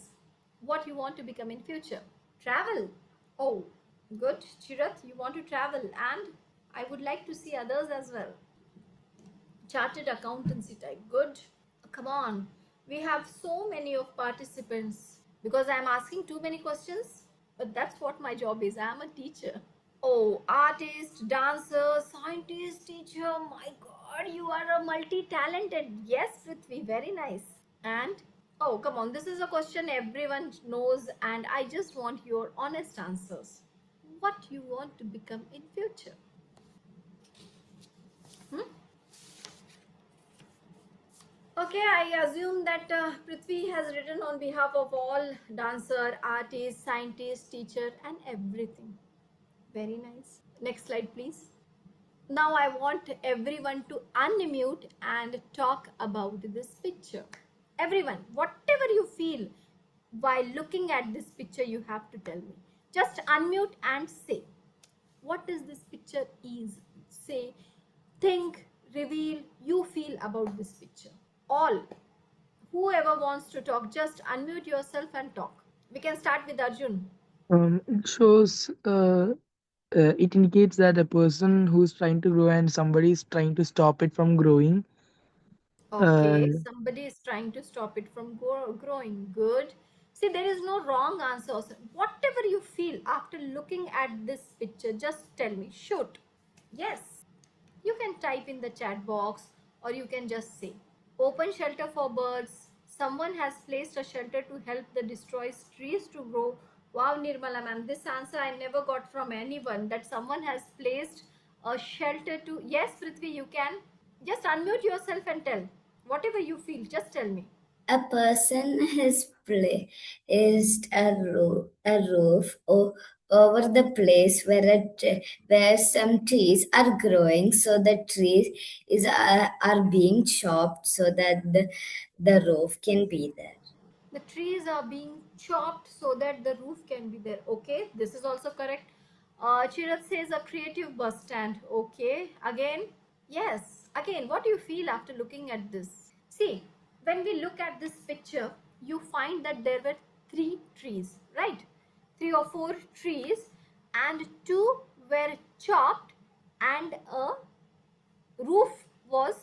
[SPEAKER 2] what you want to become in future? Travel. Oh, good. Chirath, you want to travel, and I would like to see others as well. Chartered accountancy type. Good. Come on. We have so many of participants because I'm asking too many questions, but that's what my job is. I'm a teacher. Oh, artist, dancer, scientist, teacher. My God, you are a multi-talented. Yes, Prithvi, very nice. And oh, come on, this is a question everyone knows, and I just want your honest answers. What you want to become in future? Hmm? Okay, I assume that Prithvi has written on behalf of all dancer, artist, scientist, teacher, and everything. Very nice. Next slide, please. Now I want everyone to unmute and talk about this picture. Everyone, whatever you feel while looking at this picture, you have to tell me. Just unmute and say, what is this picture is? Say, think, reveal, you feel about this picture. All, whoever wants to talk, just unmute yourself and talk. We can start with Arjun.
[SPEAKER 1] It shows, it indicates that a person who's trying to grow and somebody is trying to stop it from growing.
[SPEAKER 2] Okay,
[SPEAKER 1] Uh,
[SPEAKER 2] somebody is trying to stop it from growing. Good. See, there is no wrong answer. Whatever you feel after looking at this picture, just tell me. Shoot. Yes. You can type in the chat box or you can just say, open shelter for birds. Someone has placed a shelter to help the destroyed trees to grow. Wow, Nirmala ma'am, this answer I never got from anyone, that someone has placed a shelter to. Yes, Prithvi, you can. Just unmute yourself and tell. Whatever you feel, just tell me.
[SPEAKER 4] A person has placed a roof over the place where some trees are growing. So the trees are being chopped so that the roof can be there.
[SPEAKER 2] The trees are being chopped so that the roof can be there. Okay, this is also correct. Chirath says a creative bus stand. Okay, again, yes, again, what do you feel after looking at this? See, when we look at this picture, you find that there were three trees, right? Three or four trees, and two were chopped, and a roof was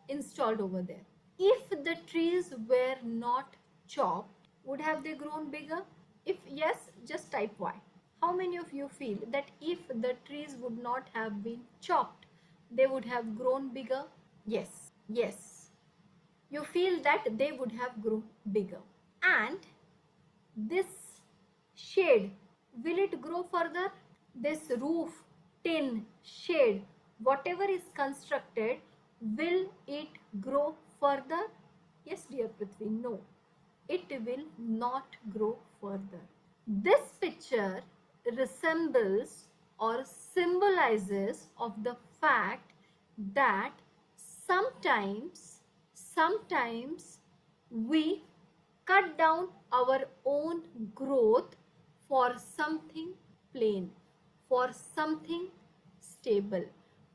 [SPEAKER 2] installed over there. If the trees were not chopped, would have they grown bigger? If yes, just type Y. How many of you feel that if the trees would not have been chopped, they would have grown bigger? Yes, yes. You feel that they would have grown bigger. And this shade, will it grow further? This roof, tin, shade, whatever is constructed, will it grow further? Yes, dear Prithvi, no. It will not grow further. This picture resembles or symbolizes of the fact that sometimes we cut down our own growth for something plain, for something stable,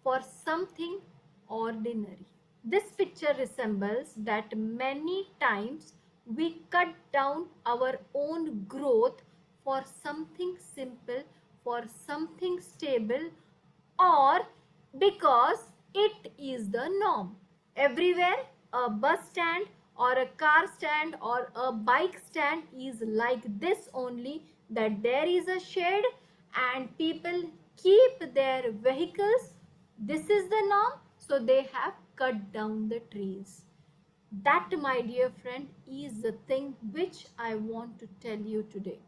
[SPEAKER 2] for something ordinary. This picture resembles that many times we cut down our own growth for something simple, for something stable, or because it is the norm. Everywhere, a bus stand or a car stand or a bike stand is like this only, that there is a shed and people keep their vehicles. This is the norm, so they have cut down the trees. That, my dear friend, is the thing which I want to tell you today.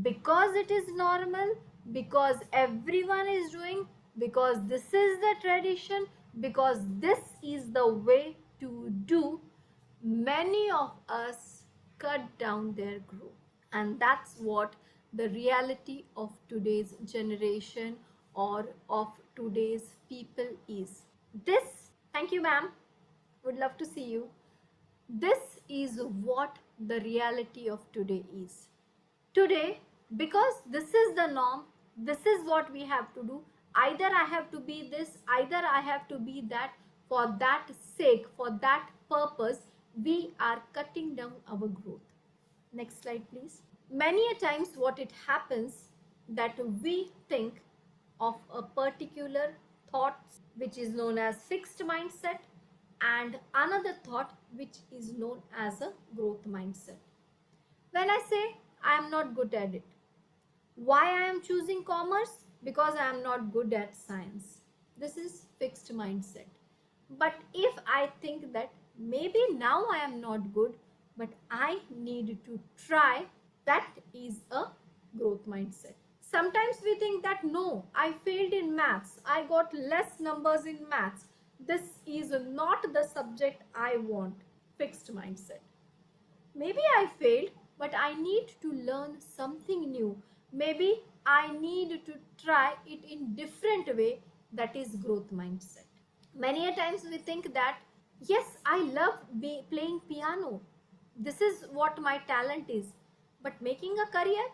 [SPEAKER 2] Because it is normal, because everyone is doing, because this is the tradition, because this is the way to do, many of us cut down their growth. And that's what the reality of today's generation or of today's people is. This, thank you, ma'am, would love to see you. This is what the reality of today is. Today, because this is the norm, this is what we have to do. Either I have to be this, either I have to be that. For that sake, for that purpose, we are cutting down our growth. Next slide, please. Many a times what it happens that we think of a particular thought which is known as fixed mindset and another thought which is known as a growth mindset. When I say I am not good at it, why I am choosing commerce? Because I am not good at science. This is fixed mindset. But if I think that maybe now I am not good, but I need to try, that is a growth mindset. Sometimes we think that no, I failed in maths, I got less numbers in maths, this is not the subject I want. Fixed mindset. Maybe I failed, but I need to learn something new. Maybe I need to try it in different way. That is growth mindset. Many a times we think that yes, I love playing piano. This is what my talent is. But making a career,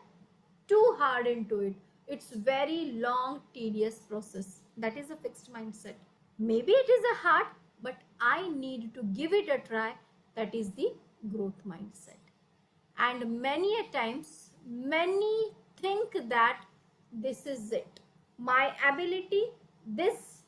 [SPEAKER 2] too hard into it. It's very long, tedious process. That is a fixed mindset. Maybe it is a hard, but I need to give it a try. That is the growth mindset. And many a times, many think that this is it. My ability, this,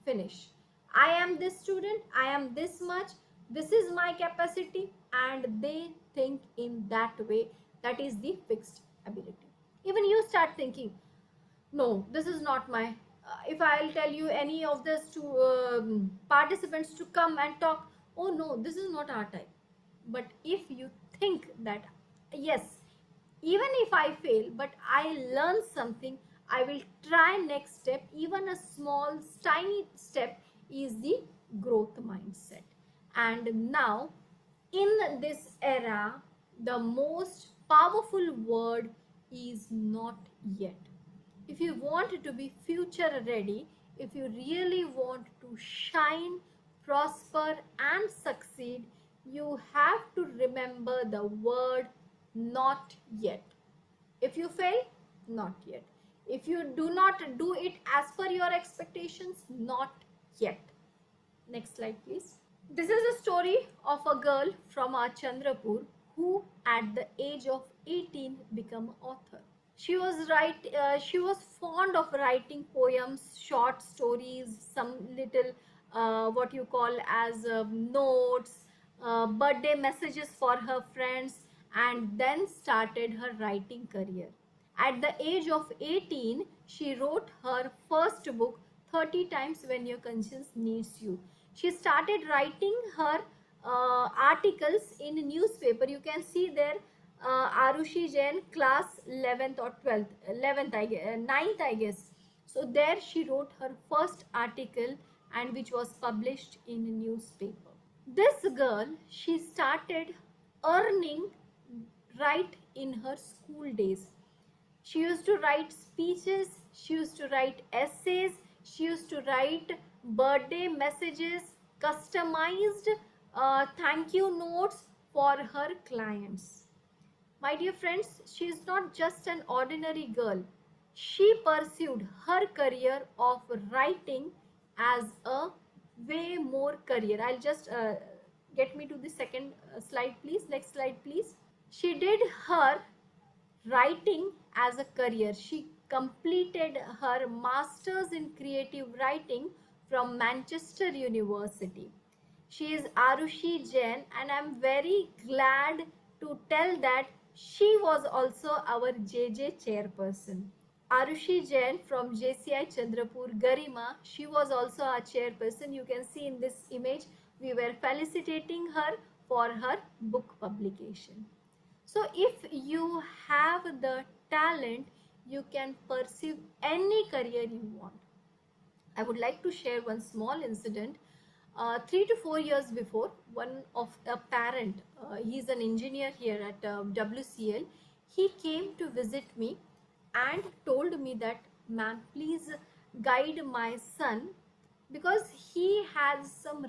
[SPEAKER 2] finish. I am this student, I am this much, this is my capacity, and they think in that way. That is the fixed ability. Even you start thinking, no, this is not my if I'll tell you any of this to participants to come and talk, oh no, this is not our type. But if you think that yes, even if I fail but I learn something, I will try next step, even a small tiny step is the growth mindset. And now in this era, the most powerful word is not yet. If you want to be future ready, if you really want to shine, prosper, and succeed, you have to remember the word not yet. If you fail, not yet. If you do not do it as per your expectations, not yet. Next slide, please. This is a story of a girl from our Chandrapur who at the age of 18 became author. She was fond of writing poems, short stories, some little what you call as notes, birthday messages for her friends, and then started her writing career. At the age of 18, she wrote her first book, 30 Times When Your Conscience Needs You. She started writing her articles in a newspaper. You can see there, Arushi Jain, class 11th or 12th, 11th, 9th, I guess. So there she wrote her first article and which was published in a newspaper. This girl, she started earning right in her school days. She used to write speeches, she used to write essays, she used to write birthday messages, customized thank you notes for her clients. My dear friends, she is not just an ordinary girl. She pursued her career of writing as a way more career. I'll just get me to the second slide, please. Next slide, please. She did her writing as a career. She completed her master's in creative writing from Manchester University. She is Arushi Jain, and I'm very glad to tell that she was also our JJ chairperson. Arushi Jain from JCI Chandrapur Garima, she was also our chairperson. You can see in this image, we were felicitating her for her book publication. So if you have the talent, you can pursue any career you want. I would like to share one small incident. 3 to 4 years before, one of a parent, he's an engineer here at WCL, he came to visit me and told me that, ma'am, please guide my son because he has some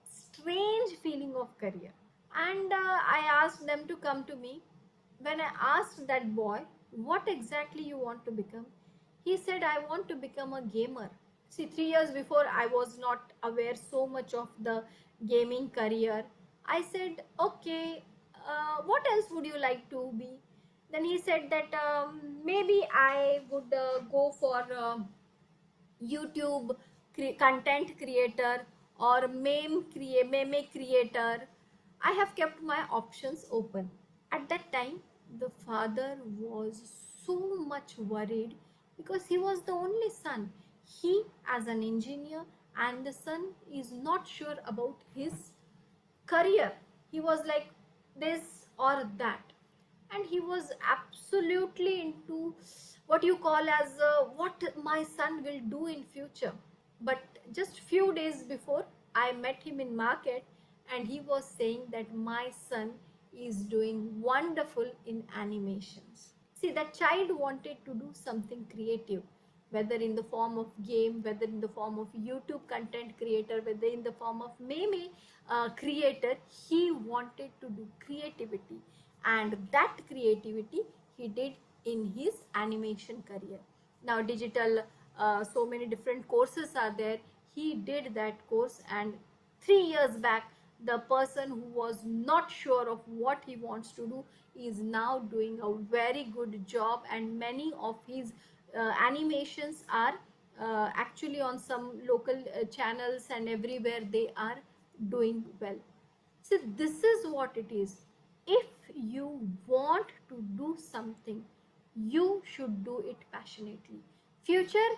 [SPEAKER 2] strange feeling of career. And I asked them to come to me. When I asked that boy, what exactly you want to become, he said, I want to become a gamer. See, 3 years before, I was not aware so much of the gaming career. I said, okay, what else would you like to be? Then he said that maybe I would go for YouTube content creator or meme creator. I have kept my options open. At that time, the father was so much worried because he was the only son. He, as an engineer, and the son is not sure about his career. He was like this or that, and he was absolutely into what you call as what my son will do in future. But just few days before, I met him in market, and he was saying that my son is doing wonderful in animations. See, that child wanted to do something creative, whether in the form of game, whether in the form of YouTube content creator, whether in the form of meme creator. He wanted to do creativity, and that creativity he did in his animation career. Now digital, so many different courses are there. He did that course, and 3 years back, the person who was not sure of what he wants to do is now doing a very good job, and many of his animations are actually on some local channels, and everywhere they are doing well. So this is what it is. If you want to do something, you should do it passionately. Future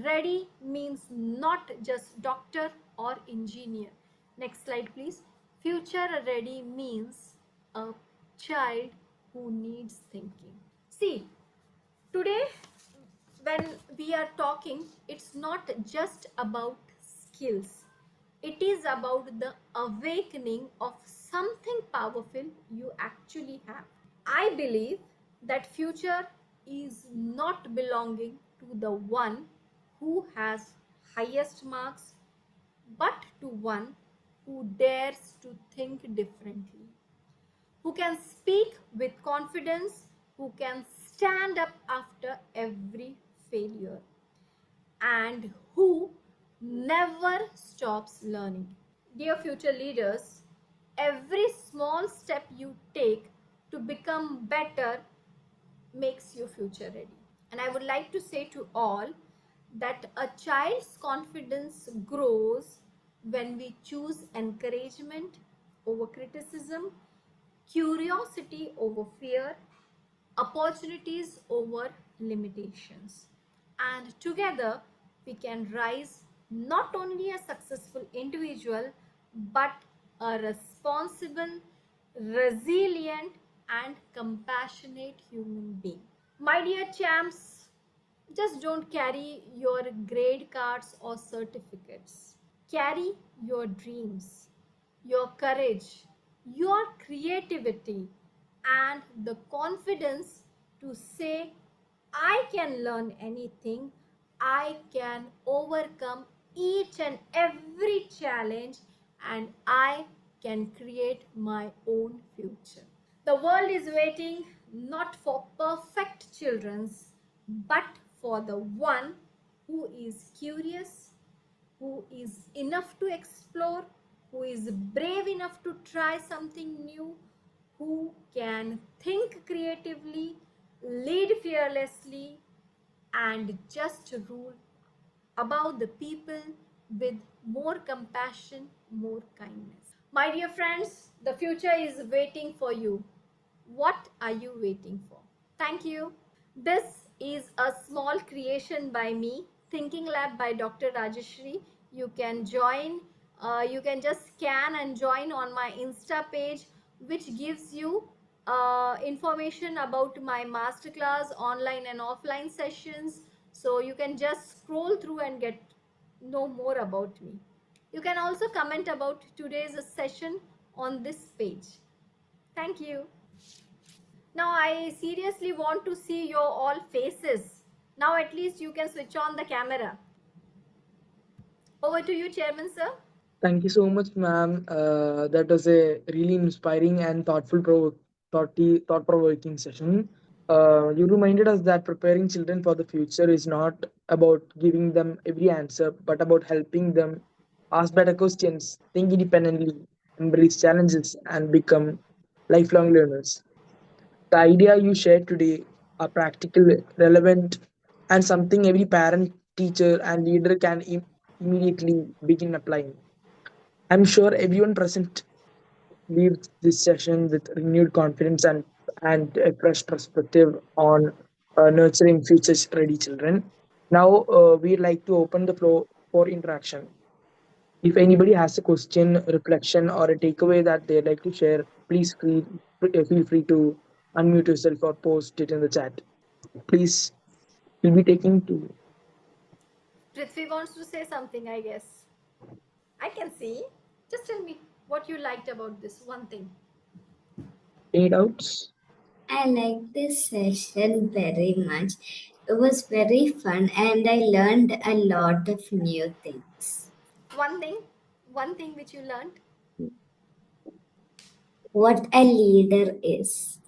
[SPEAKER 2] ready means not just doctor or engineer. Next slide, please. Future ready means a child who needs thinking. See, today when we are talking, it's not just about skills. It is about the awakening of something powerful you actually have. I believe that future is not belonging to the one who has highest marks, but to one who dares to think differently, who can speak with confidence, who can stand up after every failure, and who never stops learning. Dear future leaders, every small step you take to become better makes you future ready. And I would like to say to all that a child's confidence grows when we choose encouragement over criticism, curiosity over fear, opportunities over limitations. And together we can rise not only a successful individual but a responsible, resilient, and compassionate human being. My dear champs, just don't carry your grade cards or certificates. Carry your dreams, your courage, your creativity, and the confidence to say, I can learn anything, I can overcome each and every challenge, and I can create my own future. The world is waiting not for perfect children, but for the one who is curious, who is enough to explore, who is brave enough to try something new, who can think creatively, lead fearlessly, and just rule about the people with more compassion, more kindness. My dear friends, the future is waiting for you. What are you waiting for? Thank you. This is a small creation by me, Thinking Lab by Dr. Rajashree. You can join, you can just scan and join on my Insta page, which gives you information about my masterclass, online and offline sessions. So you can just scroll through and get know more about me. You can also comment about today's session on this page. Thank you. Now I seriously want to see your all faces. Now at least you can switch on the camera. Over to you, Chairman sir.
[SPEAKER 1] Thank you so much, ma'am. That was a really inspiring and thought-provoking session. You reminded us that preparing children for the future is not about giving them every answer, but about helping them ask better questions, think independently, embrace challenges, and become lifelong learners. The idea you shared today are practical, relevant, and something every parent, teacher, and leader can immediately begin applying. I'm sure everyone present leaves this session with renewed confidence and a fresh perspective on nurturing future ready children. Now, we'd like to open the floor for interaction. If anybody has a question, reflection, or a takeaway that they'd like to share, please feel free to unmute yourself or post it in the chat. Please, we'll be taking to
[SPEAKER 2] Prithvi wants to say something, I guess. I can see. Just tell me what you liked about this one thing.
[SPEAKER 1] any doubts.
[SPEAKER 4] I like this session very much. It was very fun and I learned a lot of new things.
[SPEAKER 2] One thing which you learned.
[SPEAKER 4] What a leader is.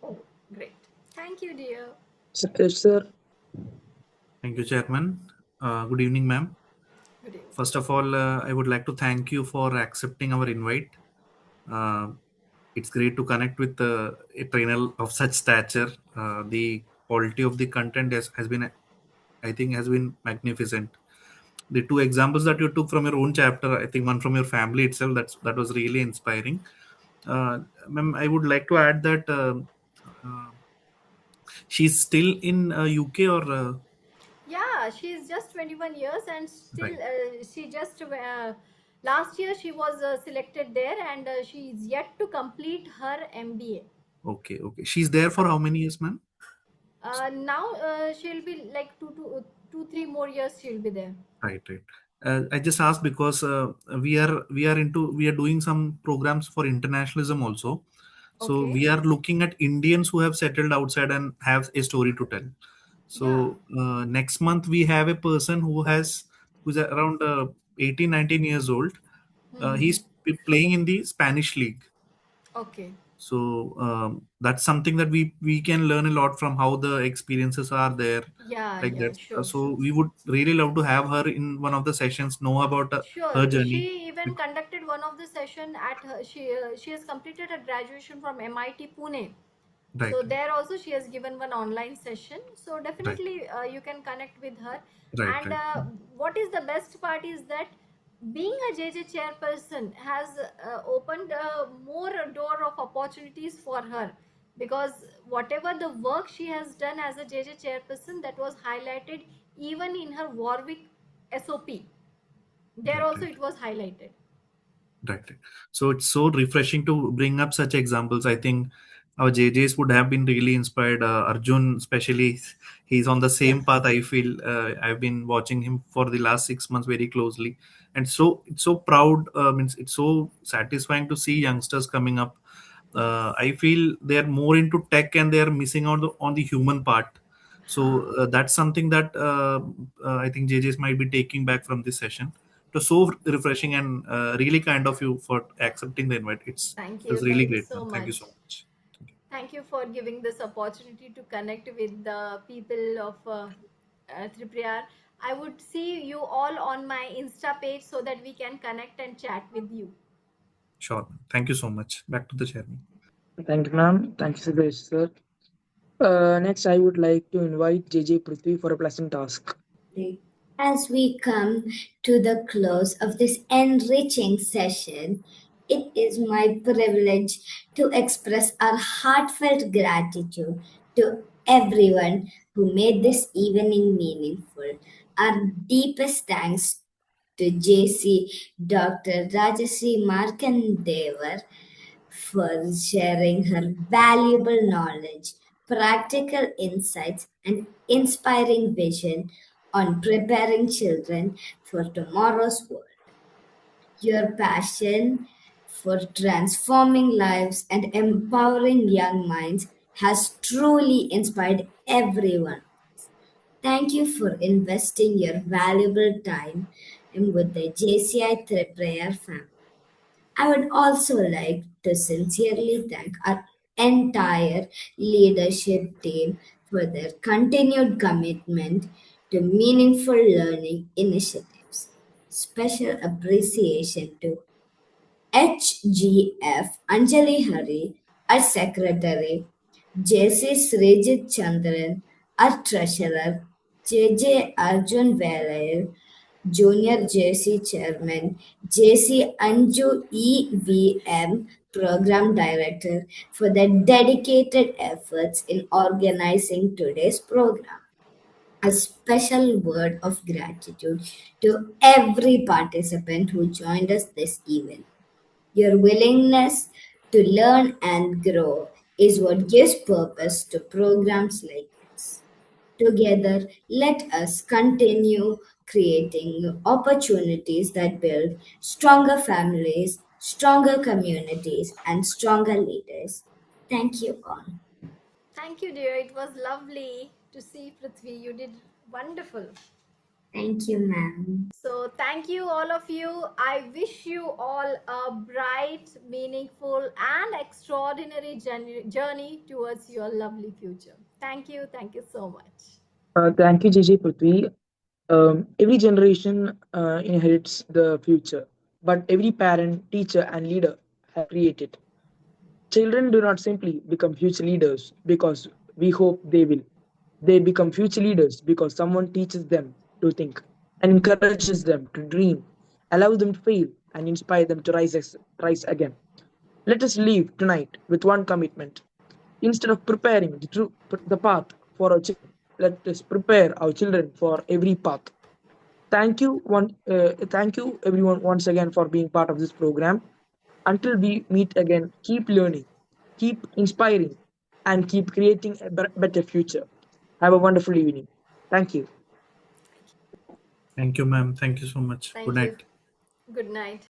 [SPEAKER 2] Oh, great. Thank you, dear.
[SPEAKER 1] Yes, sir.
[SPEAKER 3] Thank you, Chairman. Good evening, ma'am.
[SPEAKER 2] Good evening.
[SPEAKER 3] First of all, I would like to thank you for accepting our invite. Uh, it's great to connect with a trainer of such stature. The quality of the content has been, I think, has been magnificent. The two examples that you took from your own chapter, I think one from your family itself, that was really inspiring. Ma'am, I would like to add that uh, she's still in UK or
[SPEAKER 2] Yeah, she's just 21 years and still
[SPEAKER 3] right.
[SPEAKER 2] she just last year she was selected there and she is yet to complete her MBA.
[SPEAKER 3] Okay, okay. She's there for how many years, ma'am?
[SPEAKER 2] Now she'll be like 3 more years she'll be there.
[SPEAKER 3] Right, right. I just asked because we are doing some programs for internationalism also. So
[SPEAKER 2] Okay.
[SPEAKER 3] we are looking at Indians who have settled outside and have a story to tell.
[SPEAKER 2] Yeah.
[SPEAKER 3] So next month we have a person who's around 18, 19 years old.
[SPEAKER 2] Mm-hmm.
[SPEAKER 3] He's playing in the Spanish league.
[SPEAKER 2] Okay.
[SPEAKER 3] So that's something that we can learn a lot from how the experiences are there,
[SPEAKER 2] Yeah,
[SPEAKER 3] like
[SPEAKER 2] yeah,
[SPEAKER 3] that.
[SPEAKER 2] sure,
[SPEAKER 3] So
[SPEAKER 2] sure.
[SPEAKER 3] we would really love to have her in one of the sessions, know about
[SPEAKER 2] Sure.
[SPEAKER 3] her journey.
[SPEAKER 2] She even conducted one of the session at her, she has completed her graduation from MIT Pune.
[SPEAKER 3] Right,
[SPEAKER 2] So there also she has given one online session. So
[SPEAKER 3] right,
[SPEAKER 2] definitely you can connect with her.
[SPEAKER 3] right,
[SPEAKER 2] And
[SPEAKER 3] right,
[SPEAKER 2] what is the best part is that being a JJ chairperson has opened more door of opportunities for her, because whatever the work she has done as a JJ chairperson, that was highlighted even in her Warwick SOP. There
[SPEAKER 3] right,
[SPEAKER 2] also
[SPEAKER 3] right.
[SPEAKER 2] it was highlighted.
[SPEAKER 3] Right. Right. So it's so refreshing to bring up such examples. I think our JJs would have been really inspired. Arjun, especially, he's on the
[SPEAKER 2] Yeah.
[SPEAKER 3] same path. I feel I've been watching him for the last 6 months very closely, and so it's so proud. Means it's so satisfying to see youngsters coming up.
[SPEAKER 2] Yes.
[SPEAKER 3] I feel they're more into tech and they're missing out on the human part.
[SPEAKER 2] Ha.
[SPEAKER 3] So that's something that I think JJs might be taking back from this session. It was so refreshing and really kind of you for accepting the invite.
[SPEAKER 2] Thank
[SPEAKER 3] It was
[SPEAKER 2] you.
[SPEAKER 3] really
[SPEAKER 2] Thank you
[SPEAKER 3] great,
[SPEAKER 2] so
[SPEAKER 3] man. Thank you
[SPEAKER 2] much.
[SPEAKER 3] so much. Thank you.
[SPEAKER 2] Thank you for giving this opportunity to connect with the people of Triprayar. I would see you all on my Insta page so that we can connect and chat with you.
[SPEAKER 3] Sure. Man. Thank you so much. Back to the chairman.
[SPEAKER 1] Thank you, ma'am. Thank you, Sudesh, sir. Next, I would like to invite JJ Prithvi for a pleasant task.
[SPEAKER 4] As we come to the close of this enriching session, it is my privilege to express our heartfelt gratitude to everyone who made this evening meaningful. Our deepest thanks to JC Dr. Rajashree Markandewar for sharing her valuable knowledge, practical insights, and inspiring vision on preparing children for tomorrow's world. Your passion for transforming lives and empowering young minds has truly inspired everyone. Thank you for investing your valuable time in with the JCI Triprayar family. I would also like to sincerely thank our entire leadership team for their continued commitment to meaningful learning initiatives. Special appreciation to HGF Anjali Hari, our Secretary, JC Srijit Chandran, our Treasurer, JJ Arjun Valair, Junior JC Chairman, JC Anju EVM Program Director for their dedicated efforts in organizing today's program. A special word of gratitude to every participant who joined us this evening. Your willingness to learn and grow is what gives purpose to programs like this. Together, let us continue creating opportunities that build stronger families, stronger communities, and stronger leaders. Thank you all.
[SPEAKER 2] Thank you, dear. It was lovely to see Prithvi. You did wonderful.
[SPEAKER 4] Thank you, ma'am.
[SPEAKER 2] So, thank you, all of you. I wish you all a bright, meaningful, and extraordinary journey towards your lovely future. Thank you. Thank you so much.
[SPEAKER 1] Thank you, JJ Prithvi. Every generation inherits the future, but every parent, teacher, and leader have created. Children do not simply become future leaders because we hope they will. They become future leaders because someone teaches them to think and encourages them to dream, allows them to fail, and inspire them to rise again. Let us leave tonight with one commitment. Instead of preparing the path for our children, let us prepare our children for every path. Thank you everyone once again for being part of this program. Until we meet again, keep learning, keep inspiring, and keep creating a better future. Have a wonderful evening. Thank you.
[SPEAKER 3] Thank you, ma'am. Thank you so much. Good
[SPEAKER 2] Thank you.
[SPEAKER 3] night.
[SPEAKER 2] Good night.